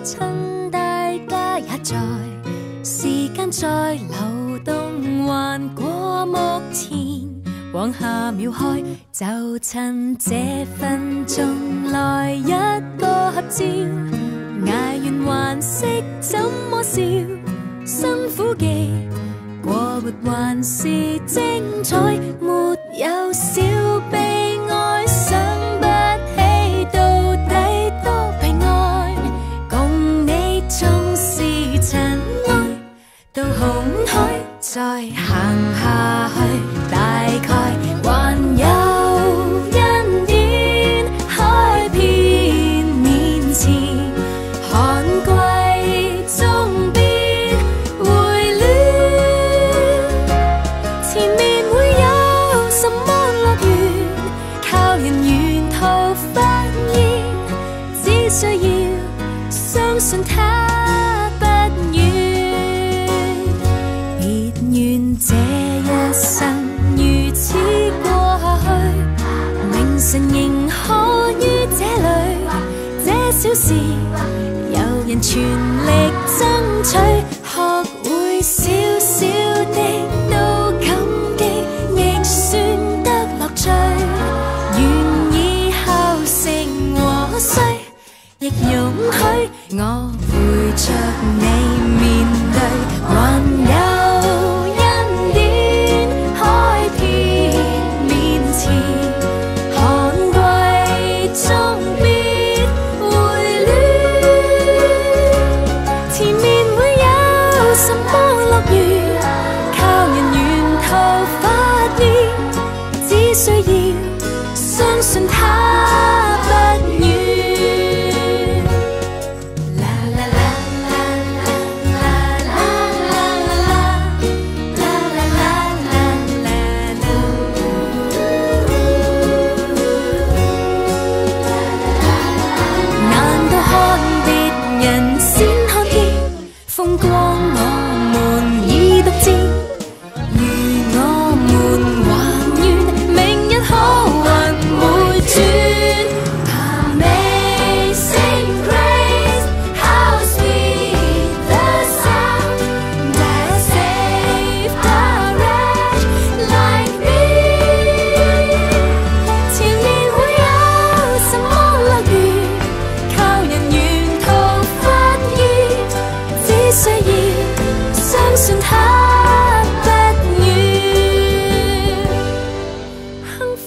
趁大家也在，時間在流動，還過目前，往下秒開，就趁這分鐘來一個合照，捱完還識怎麼笑，辛苦嘅過活還是精彩，沒有小悲哀，想不起到底多悲哀，共你縱是塵埃到紅海，再行下去，大概還有恩典開遍面前，寒季終必回暖，前面會有什麼樂園，靠人沿途發現，只需要相信它不遠，別願這一生如此過下去，明晨仍可於這裏，這小事有人全力爭取，學會小小的都感激，亦算得樂趣，願以後成和衰，亦容許我陪着你面對，還有恩典開遍面前，寒季終必回暖，前面會有什麼樂園，靠人沿途發現，只需要相信它不遠。難道看別人先看見風光，我們已獨佔，如我們還願明日好運回轉。Amazing grace, how sweet the sound that saved a wretch like me。前面會有什麼樂園，靠人沿途發現，只需要相信它不遠。幸福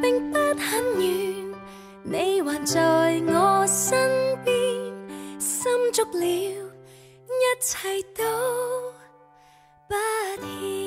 並不很遠，你還在我身邊，心足了，一切都不欠。